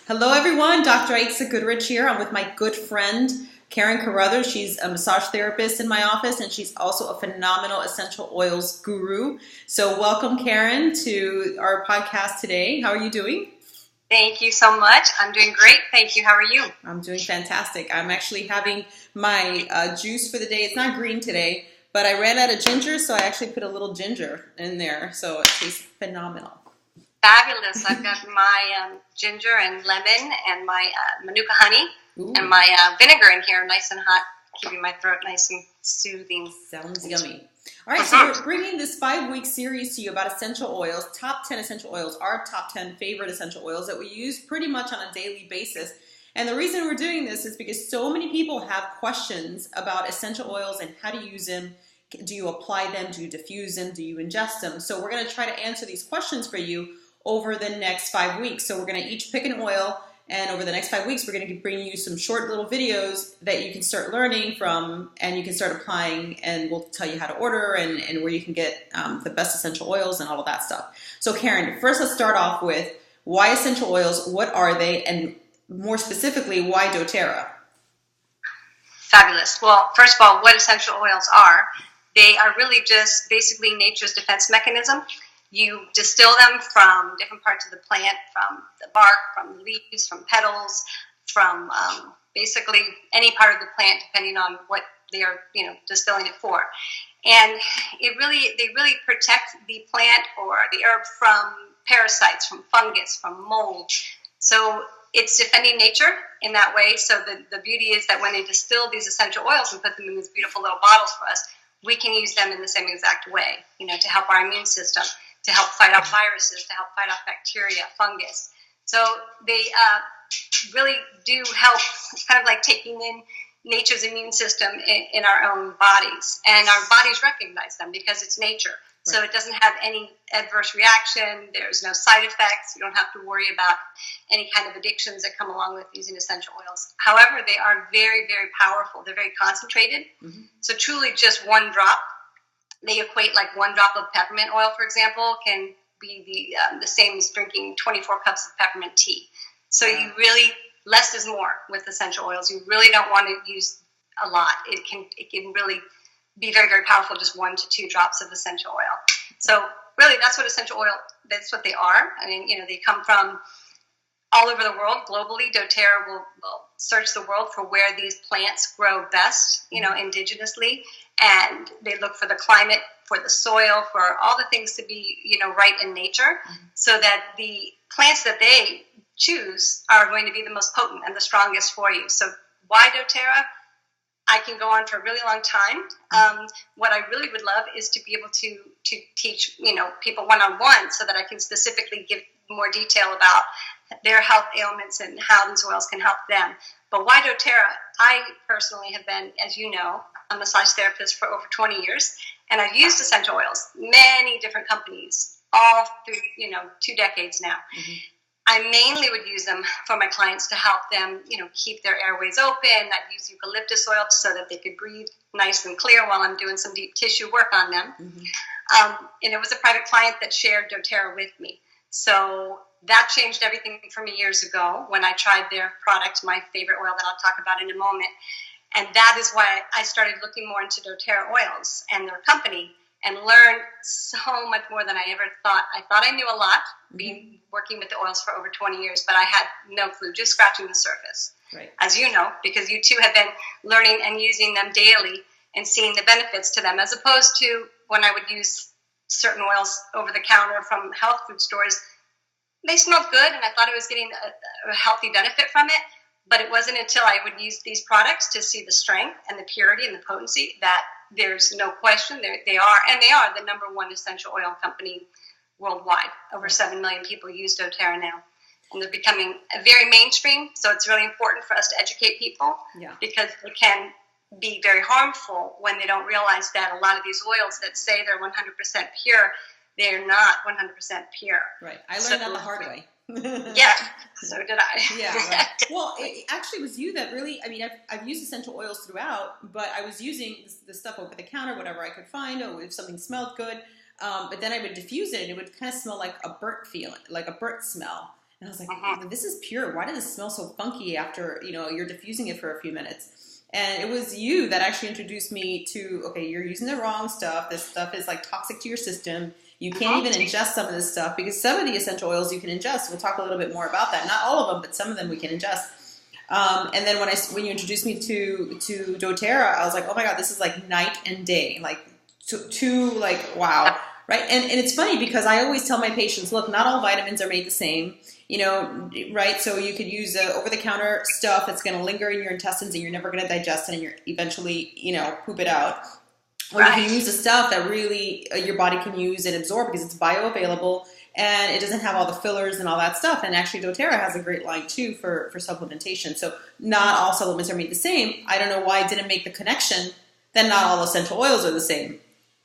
Hello everyone, Dr. Aixa Goodrich here. I'm with my good friend Karen Carothers. She's a massage therapist in my office and she's also a phenomenal essential oils guru. So welcome Karen to our podcast today. How are you doing? Thank you so much. I'm doing great. Thank you. How are you? I'm doing fantastic. I'm actually having my juice for the day. It's not green today, but I ran out of ginger, so I actually put a little ginger in there. So it tastes phenomenal. Fabulous. I've got my ginger and lemon and my manuka honey. Ooh. And my vinegar in here, nice and hot, keeping my throat nice and soothing. Sounds yummy. All right, so we're bringing this 5-week series to you about essential oils, top 10 essential oils, our top 10 favorite essential oils that we use pretty much on a daily basis. And the reason we're doing this is because so many people have questions about essential oils and how to use them. Do you apply them? Do you diffuse them? Do you ingest them? So we're going to try to answer these questions for you over the next 5 weeks. So we're going to each pick an oil, and over the next 5 weeks, we're going to bring you some short little videos that you can start learning from, and you can start applying, and we'll tell you how to order and where you can get the best essential oils and all of that stuff. So Karen, first let's start off with why essential oils, what are they, and more specifically, why doTerra? Fabulous. Well, first of all, what essential oils are, they are really just basically nature's defense mechanism. You distill them from different parts of the plant, from the bark, from the leaves, from petals, from basically any part of the plant, depending on what they are, distilling it for. And they really protect the plant or the herb from parasites, from fungus, from mold. So it's defending nature in that way. So the beauty is that when they distill these essential oils and put them in these beautiful little bottles for us, we can use them in the same exact way, to help our immune system, to help fight off viruses, to help fight off bacteria, fungus. So they really do help. It's kind of like taking in nature's immune system in our own bodies. And our bodies recognize them because it's nature. Right. So it doesn't have any adverse reaction. There's no side effects. You don't have to worry about any kind of addictions that come along with using essential oils. However, they are very, very powerful. They're very concentrated. Mm-hmm. So truly just one drop. They equate like one drop of peppermint oil, for example, can be the same as drinking 24 cups of peppermint tea. So you really, less is more with essential oils. You really don't want to use a lot. It can really be very, very powerful, just 1 to 2 drops of essential oil. So really, that's what they are. I mean, they come from all over the world. Globally, doTerra will search the world for where these plants grow best, indigenously. And they look for the climate, for the soil, for all the things to be, right in nature, so that the plants that they choose are going to be the most potent and the strongest for you. So why doTerra? I can go on for a really long time. What I really would love is to be able to teach, people one-on-one so that I can specifically give more detail about their health ailments and how these oils can help them. But why doTerra? I personally have been, as you know, a massage therapist for over 20 years, and I've used essential oils, many different companies, all through, 2 decades now. Mm-hmm. I mainly would use them for my clients to help them, keep their airways open. I'd use eucalyptus oil so that they could breathe nice and clear while I'm doing some deep tissue work on them. Mm-hmm. And it was a private client that shared doTerra with me. So that changed everything for me years ago when I tried their product, my favorite oil that I'll talk about in a moment. And that is why I started looking more into doTerra oils and their company, and learned so much more than I ever thought. I thought I knew a lot, being working with the oils for over 20 years, but I had no clue, just scratching the surface. Right. As you know, because you too have been learning and using them daily and seeing the benefits to them, as opposed to when I would use certain oils over the counter from health food stores. They smelled good, and I thought I was getting a healthy benefit from it, but it wasn't until I would use these products to see the strength and the purity and the potency that there's no question they are the number one essential oil company worldwide. Over 7 million people use doTerra now, and they're becoming very mainstream. So it's really important for us to educate people, because they can be very harmful when they don't realize that a lot of these oils that say they're 100% pure, they're not 100% pure. Right. I learned that the hard way. Yeah, so did I. Yeah, right. Well, it actually was you that really, I've used essential oils throughout, but I was using the stuff over the counter, whatever I could find, or if something smelled good, but then I would diffuse it, and it would kind of smell like a burnt feeling, like a burnt smell. And I was like, this is pure. Why does it smell so funky after, you're diffusing it for a few minutes? And it was you that actually introduced me to, okay, you're using the wrong stuff. This stuff is like toxic to your system. You can't even ingest some of this stuff, because some of the essential oils you can ingest. We'll talk a little bit more about that. Not all of them, but some of them we can ingest. And then when you introduced me to doTerra, I was like, oh my God, this is like night and day. Like two like, wow. Right. And it's funny because I always tell my patients, look, not all vitamins are made the same, right? So you could use over-the-counter stuff that's going to linger in your intestines and you're never going to digest it and you're eventually, poop it out. Or you can use the stuff that really your body can use and absorb because it's bioavailable and it doesn't have all the fillers and all that stuff. And actually doTerra has a great line too for supplementation. So not all supplements are made the same. I don't know why I didn't make the connection that not all essential oils are the same.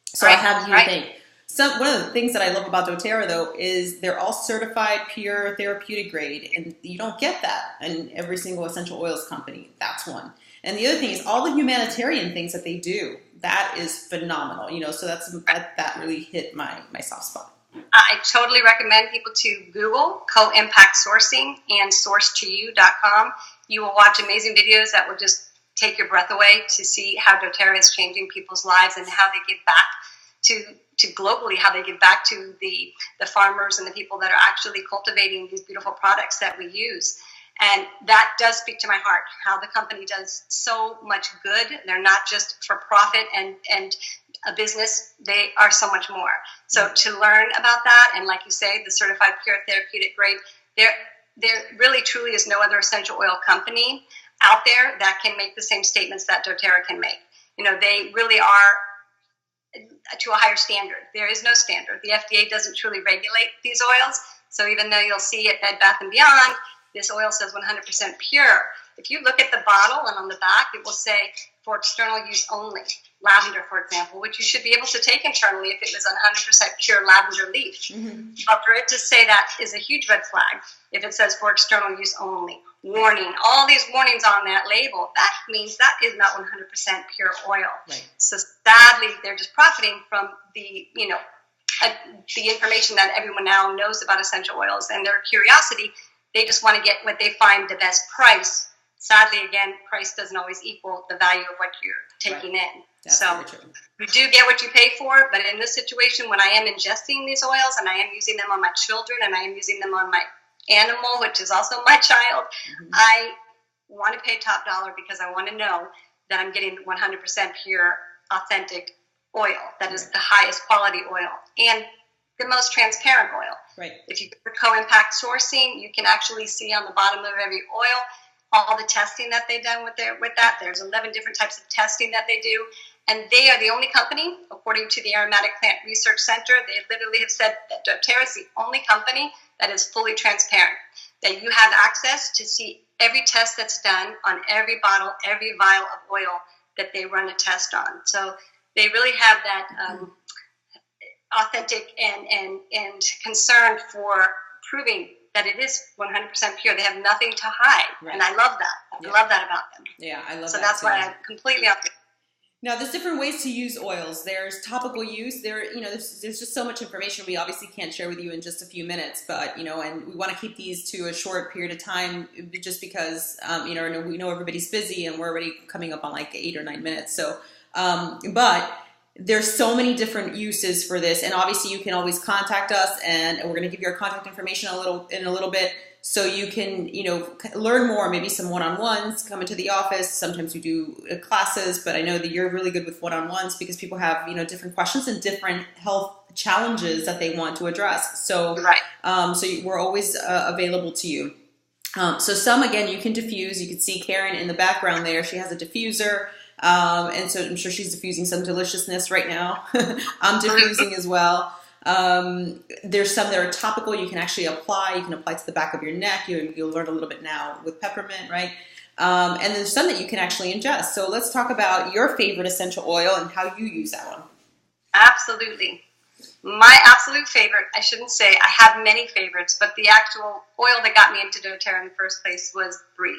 So I have you think. One of the things that I love about doTerra, though, is they're all certified pure therapeutic grade, and you don't get that in every single essential oils company. That's one. And the other thing is all the humanitarian things that they do. That is phenomenal. So that really hit my soft spot. I totally recommend people to Google co-impact sourcing and source2u.com. You will watch amazing videos that will just take your breath away to see how doTerra is changing people's lives and how they give back to globally, how they give back to the farmers and the people that are actually cultivating these beautiful products that we use. And that does speak to my heart, how the company does so much good. They're not just for profit and a business. They are so much more. So to learn about that, and like you say, the certified pure therapeutic grade, there really truly is no other essential oil company out there that can make the same statements that doTerra can make. They really are to a higher standard. There is no standard. The FDA doesn't truly regulate these oils. So even though you'll see at Bed Bath & Beyond, this oil says 100% pure. If you look at the bottle and on the back, it will say for external use only. Lavender, for example, which you should be able to take internally if it was 100% pure lavender leaf. Mm-hmm. But for it to say that is a huge red flag if it says for external use only. Warning, all these warnings on that label, that means that is not 100% pure oil. Right. So sadly, they're just profiting from the information that everyone now knows about essential oils and their curiosity. They just want to get what they find the best price. Sadly, again, price doesn't always equal the value of what you're taking in. That's so you do get what you pay for, but in this situation, when I am ingesting these oils and I am using them on my children and I am using them on my animal, which is also my child, I want to pay top dollar because I want to know that I'm getting 100% pure, authentic oil that is the highest quality oil and the most transparent oil. Right. If you go to co-impact sourcing, you can actually see on the bottom of every oil all the testing that they've done with that. There's 11 different types of testing that they do. And they are the only company, according to the Aromatic Plant Research Center, they literally have said that doTerra is the only company that is fully transparent, that you have access to see every test that's done on every bottle, every vial of oil that they run a test on. So they really have that authentic and concern for proving that it is 100% pure. They have nothing to hide. Right. And I love that. I love that about them. Yeah, I love that. So that's why I'm completely up there. Now, there's different ways to use oils. There's topical use. There's just so much information we obviously can't share with you in just a few minutes. But, and we want to keep these to a short period of time just because, we know everybody's busy and we're already coming up on like 8 or 9 minutes. So, but there's so many different uses for this. And obviously you can always contact us and we're going to give you our contact information in a little bit. So you can, learn more, maybe some one-on-ones, come into the office. Sometimes we do classes, but I know that you're really good with one-on-ones because people have, different questions and different health challenges that they want to address. So, we're always available to you. So some, again, you can diffuse. You can see Karen in the background there. She has a diffuser. And so I'm sure she's diffusing some deliciousness right now. I'm diffusing as well. There's some that are topical. You can actually apply. You can apply to the back of your neck. You'll learn a little bit now with peppermint, right? And there's some that you can actually ingest. So let's talk about your favorite essential oil and how you use that one. Absolutely. My absolute favorite, I shouldn't say I have many favorites, but the actual oil that got me into doTerra in the first place was Breathe.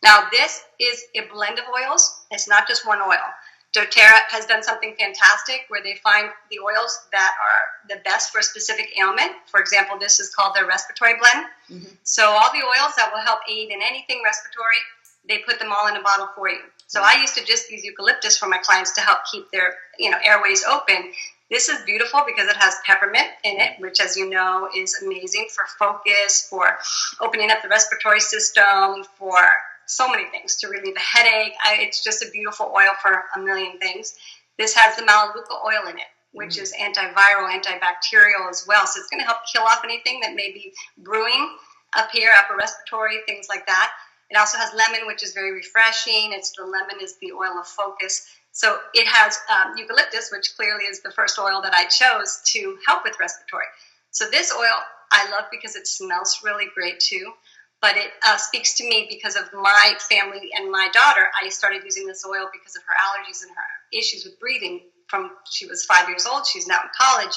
Now, this is a blend of oils. It's not just one oil. doTerra has done something fantastic where they find the oils that are the best for a specific ailment. For example, this is called their respiratory blend. Mm-hmm. So all the oils that will help aid in anything respiratory, they put them all in a bottle for you. So I used to just use eucalyptus for my clients to help keep their airways open. This is beautiful because it has peppermint in it, which, as you know, is amazing for focus, for opening up the respiratory system, for so many things, to relieve a headache. It's just a beautiful oil for a million things. This has the Melaleuca oil in it, which is antiviral, antibacterial as well. So it's going to help kill off anything that may be brewing up here, upper respiratory, things like that. It also has lemon, which is very refreshing. The lemon is the oil of focus. So it has eucalyptus, which clearly is the first oil that I chose to help with respiratory. So this oil I love because it smells really great too. But it speaks to me because of my family and my daughter. I started using this oil because of her allergies and her issues with breathing from she was 5 years old. She's now in college,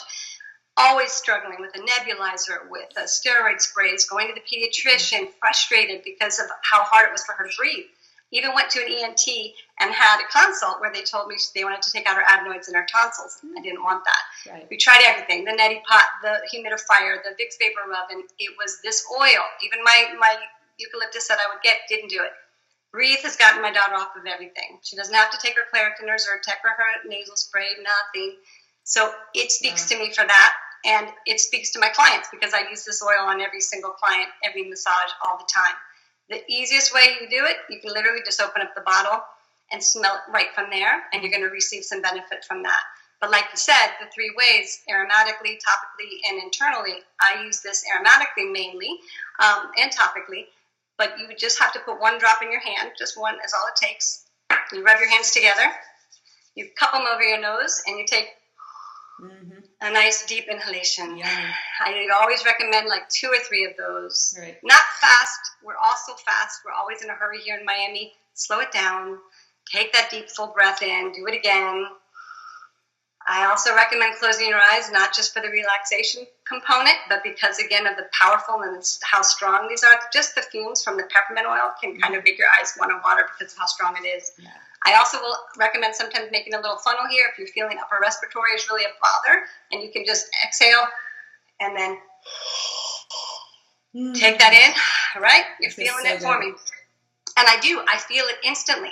always struggling with a nebulizer, with steroid sprays, going to the pediatrician, frustrated because of how hard it was for her to breathe. Even went to an ENT and had a consult where they told me they wanted to take out her adenoids and her tonsils. I didn't want that. Right. We tried everything, the neti pot, the humidifier, the Vicks Vapor Rub, and it was this oil. Even my eucalyptus that I would get didn't do it. Breathe has gotten my daughter off of everything. She doesn't have to take her Claritin or Zyrtec or her nasal spray, nothing. So it speaks to me for that, and it speaks to my clients because I use this oil on every single client, every massage, all the time. The easiest way you do it, you can literally just open up the bottle and smell it right from there, and you're going to receive some benefit from that. But like you said, the 3 ways, aromatically, topically, and internally, I use this aromatically mainly and topically, but you would just have to put 1 drop in your hand, just 1 is all it takes. You rub your hands together, you cup them over your nose, and you take a nice deep inhalation. Yummy. I always recommend like 2 or 3 of those. Right. Not fast. We're also fast. We're always in a hurry here in Miami. Slow it down. Take that deep, full breath in. Do it again. I also recommend closing your eyes, not just for the relaxation component, but because, again, of the powerful and how strong these are. Just the fumes from the peppermint oil can kind of make your eyes want to water because of how strong it is. Yeah. I also will recommend sometimes making a little funnel here if you're feeling upper respiratory is really a bother, and you can just exhale and then take that in. All right? You're feeling it for me. And I feel it instantly.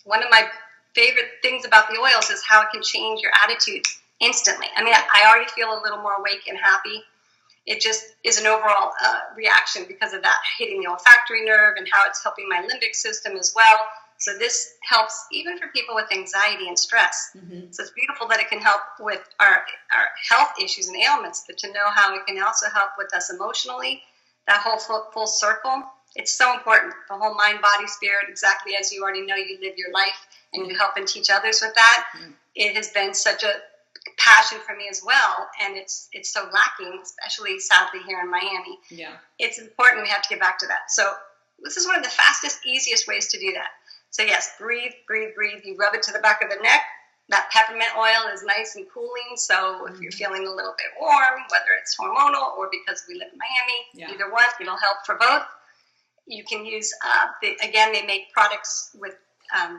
One of my favorite things about the oils is how it can change your attitude instantly. I mean, I already feel a little more awake and happy. It just is an overall reaction because of that hitting the olfactory nerve and how it's helping my limbic system as well. So this helps even for people with anxiety and stress. Mm-hmm. So it's beautiful that it can help with our health issues and ailments, but to know how it can also help with us emotionally, that whole full circle, it's so important. The whole mind, body, spirit, exactly as you already know, you live your life and you help and teach others with that. Mm-hmm. It has been such a passion for me as well, and it's so lacking, especially sadly here in Miami. Yeah, it's important. We have to get back to that. So this is one of the fastest, easiest ways to do that. So yes, breathe, breathe, breathe. You rub it to the back of the neck. That peppermint oil is nice and cooling. So if you're feeling a little bit warm, whether it's hormonal or because we live in Miami, either one, it'll help for both. You can use, again, they make products with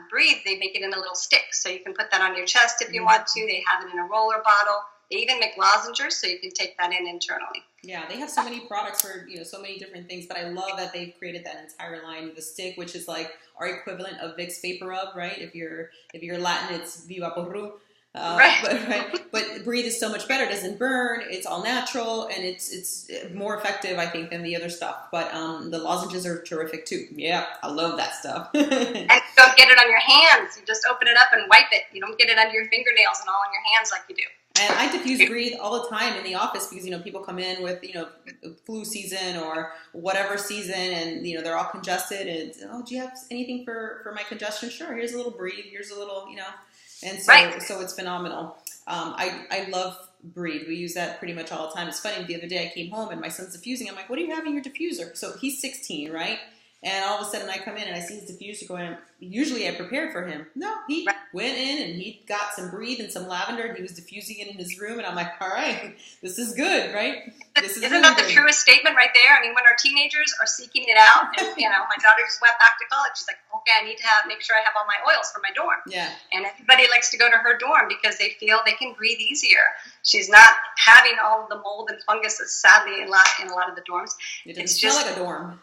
Breathe. They make it in a little stick. So you can put that on your chest if you want to. They have it in a roller bottle. They even make lozenges, so you can take that in internally. Yeah, they have so many products for so many different things. But I love that they've created that entire line. The stick, which is like our equivalent of Vicks Vapor Rub, right? If you're Latin, it's Viva Porru. Right. But Breathe is so much better. It doesn't burn. It's all natural, and it's more effective, I think, than the other stuff. But the lozenges are terrific too. Yeah, I love that stuff. And you don't get it on your hands. You just open it up and wipe it. You don't get it under your fingernails and all on your hands like you do. And I diffuse Breathe all the time in the office because, people come in with, flu season or whatever season and, they're all congested and, do you have anything for my congestion? Sure. Here's a little Breathe. Here's a little, and so it's phenomenal. I love Breathe. We use that pretty much all the time. It's funny. The other day I came home and my son's diffusing. I'm like, what do you have in your diffuser? So he's 16, right? And all of a sudden I come in and I see his diffuser going, usually I prepared for him. No, he went in and he got some Breathe and some lavender, and he was diffusing it in his room, and I'm like, all right, this is good, right? This is Isn't that the truest statement right there? I mean, when our teenagers are seeking it out, and my daughter just went back to college. She's like, okay, I need to make sure I have all my oils for my dorm. Yeah. And everybody likes to go to her dorm because they feel they can breathe easier. She's not having all the mold and fungus that's sadly in a lot of the dorms. It doesn't smell like a dorm.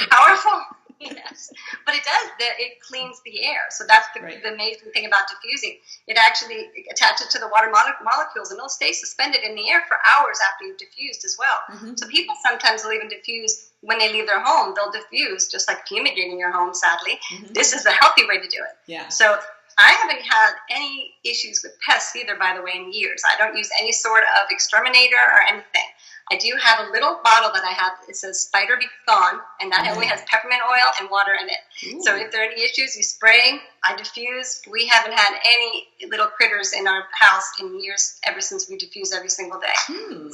Powerful. Yes, but it does. It cleans the air. So that's the amazing thing about diffusing. It actually attaches to the water molecules, and they'll stay suspended in the air for hours after you've diffused as well. Mm-hmm. So people sometimes will even diffuse when they leave their home. They'll diffuse just like fumigating your home, sadly. Mm-hmm. This is the healthy way to do it. Yeah. So I haven't had any issues with pests either, by the way, in years. I don't use any sort of exterminator or anything. I do have a little bottle that I have. It says Spider Be Gone, and that only has peppermint oil and water in it. Ooh. So if there are any issues, you spray, I diffuse. We haven't had any little critters in our house in years, ever since we diffuse every single day.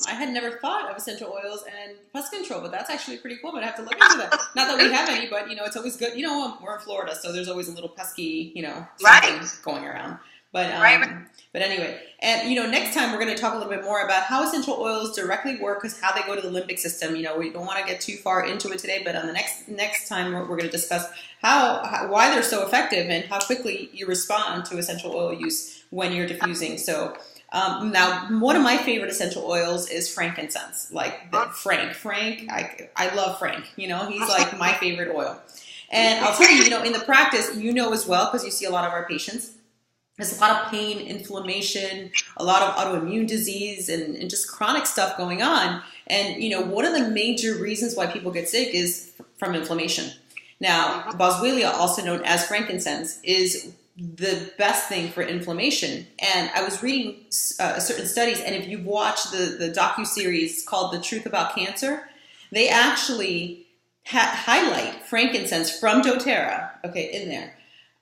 I had never thought of essential oils and pest control, but that's actually pretty cool. But I have to look into that. Not that we have any, but it's always good. We're in Florida, so there's always a little pesky, something going around. But anyway, and next time we're going to talk a little bit more about how essential oils directly work, because how they go to the limbic system. We don't want to get too far into it today, but on the next time we're going to discuss why they're so effective and how quickly you respond to essential oil use when you're diffusing. So now, one of my favorite essential oils is frankincense, like Frank. I love Frank. He's like my favorite oil. And I'll tell you, in the practice, as well, because you see a lot of our patients. There's a lot of pain, inflammation, a lot of autoimmune disease, and just chronic stuff going on. And, one of the major reasons why people get sick is from inflammation. Now, boswellia, also known as frankincense, is the best thing for inflammation. And I was reading certain studies, and if you watch the docuseries called The Truth About Cancer, they actually highlight frankincense from doTerra, in there.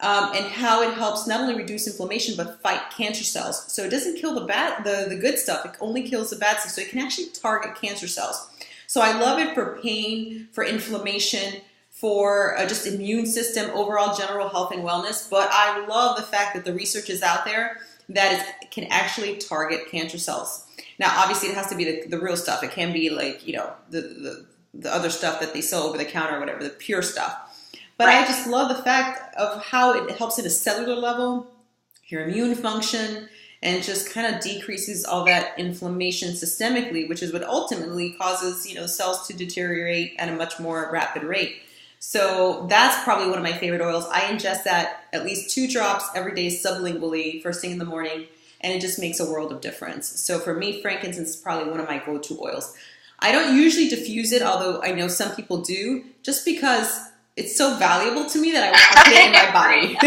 And how it helps not only reduce inflammation but fight cancer cells. So it doesn't kill the good stuff. It only kills the bad stuff. So it can actually target cancer cells. So I love it for pain, for inflammation, for just immune system, overall general health and wellness. But I love the fact that the research is out there that it can actually target cancer cells. Now, obviously, it has to be the real stuff. It can be like the other stuff that they sell over the counter or whatever, the pure stuff. But I just love the fact of how it helps at a cellular level, your immune function, and just kind of decreases all that inflammation systemically, which is what ultimately causes, cells to deteriorate at a much more rapid rate. So that's probably one of my favorite oils. I ingest that at least 2 drops every day sublingually first thing in the morning, and it just makes a world of difference. So for me, frankincense is probably one of my go-to oils. I don't usually diffuse it, although I know some people do, just because it's so valuable to me that I want to put it in my body,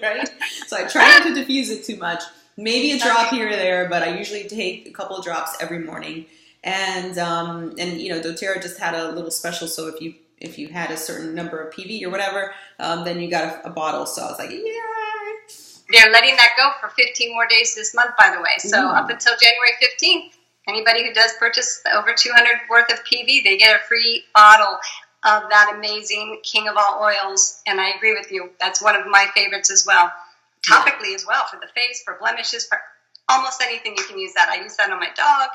right? So I try not to diffuse it too much. Maybe a drop here or there, but I usually take a couple of drops every morning. And doTerra just had a little special. So if you had a certain number of PV or whatever, then you got a bottle. So I was like, yeah. They're letting that go for 15 more days this month, by the way. So up until January 15th, anybody who does purchase over 200 worth of PV, they get a free bottle of that amazing king of all oils. And I agree with you. That's one of my favorites as well. Topically as well, for the face, for blemishes, for almost anything you can use that. I use that on my dog.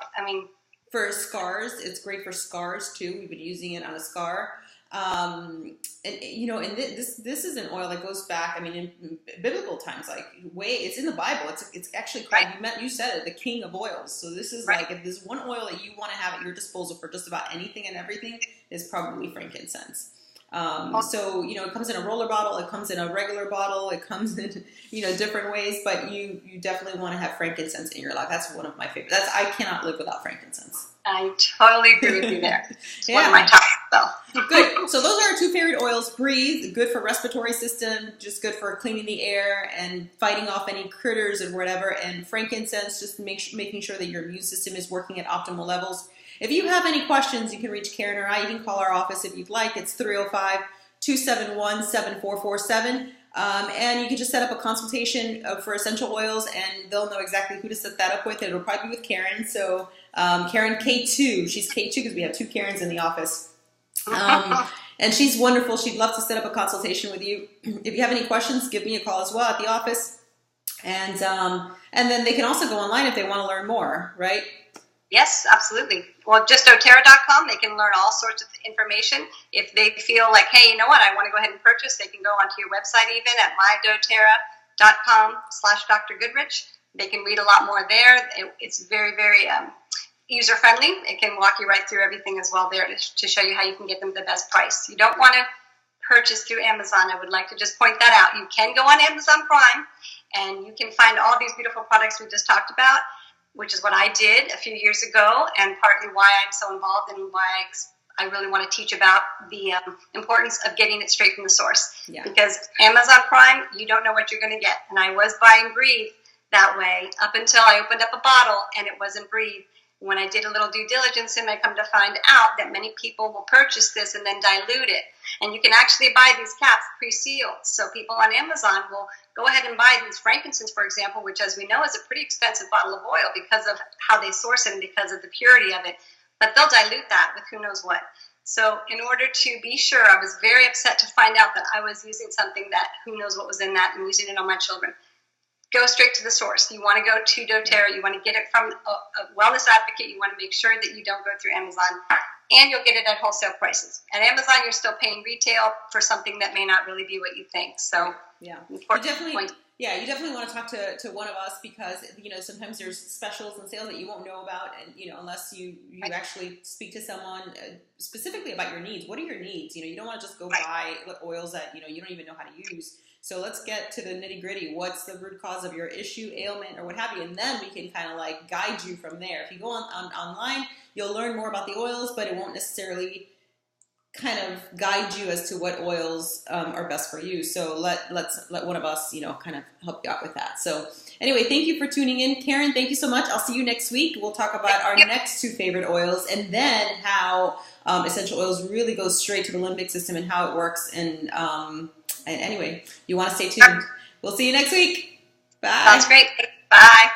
For scars, it's great for scars too. We've been using it on a scar. And this is an oil that goes back, in biblical times, it's in the Bible. It's actually called, you said it, the king of oils. So this is like, if there's one oil that you want to have at your disposal for just about anything and everything, is probably frankincense. So, it comes in a roller bottle, it comes in a regular bottle, it comes in, different ways, but you definitely want to have frankincense in your life. That's one of my favorites. I cannot live without frankincense. I totally agree with you there. It's one of my top, though. Good. So those are our 2 favorite oils. Breathe, good for respiratory system, just good for cleaning the air and fighting off any critters and whatever. And frankincense, just making sure that your immune system is working at optimal levels. If you have any questions, you can reach Karen or I. You can call our office if you'd like. It's 305-271-7447. And you can just set up a consultation for essential oils, and they'll know exactly who to set that up with. It'll probably be with Karen. So Karen K2. She's K2 because we have 2 Karens in the office. And she's wonderful. She'd love to set up a consultation with you. If you have any questions, give me a call as well at the office. And then they can also go online if they want to learn more, right? Yes, absolutely. Well, just doTerra.com, they can learn all sorts of information. If they feel like, hey, you know what, I want to go ahead and purchase, they can go onto your website even at mydoterra.com/Dr. Goodrich. They can read a lot more there. It's very, very user-friendly. It can walk you right through everything as well there to show you how you can get them the best price. You don't want to purchase through Amazon. I would like to just point that out. You can go on Amazon Prime, and you can find all these beautiful products we just talked about, which is what I did a few years ago, and partly why I'm so involved and why I really want to teach about the importance of getting it straight from the source. Yeah. Because Amazon Prime, you don't know what you're going to get. And I was buying Breathe that way up until I opened up a bottle and it wasn't Breathe. When I did a little due diligence, and I come to find out that many people will purchase this and then dilute it. And you can actually buy these caps pre-sealed. So people on Amazon will go ahead and buy these frankincense, for example, which, as we know, is a pretty expensive bottle of oil because of how they source it and because of the purity of it. But they'll dilute that with who knows what. So in order to be sure, I was very upset to find out that I was using something that who knows what was in that and using it on my children. Go straight to the source. You want to go to doTerra. You want to get it from a wellness advocate. You want to make sure that you don't go through Amazon. And you'll get it at wholesale prices. At Amazon, you're still paying retail for something that may not really be what you think. So, yeah, you definitely want to talk to one of us because, sometimes there's specials and sales that you won't know about. And, unless you actually speak to someone specifically about your needs. What are your needs? You don't want to just go buy oils that, you don't even know how to use. So let's get to the nitty gritty. What's the root cause of your issue, ailment, or what have you? And then we can kind of guide you from there. If you go online, you'll learn more about the oils, but it won't necessarily kind of guide you as to what oils are best for you. So let one of us, kind of help you out with that. So anyway, thank you for tuning in. Karen, thank you so much. I'll see you next week. We'll talk about our next two favorite oils and then how essential oils really go straight to the limbic system and how it works. And anyway, you want to stay tuned. We'll see you next week. Bye. Sounds great. Bye.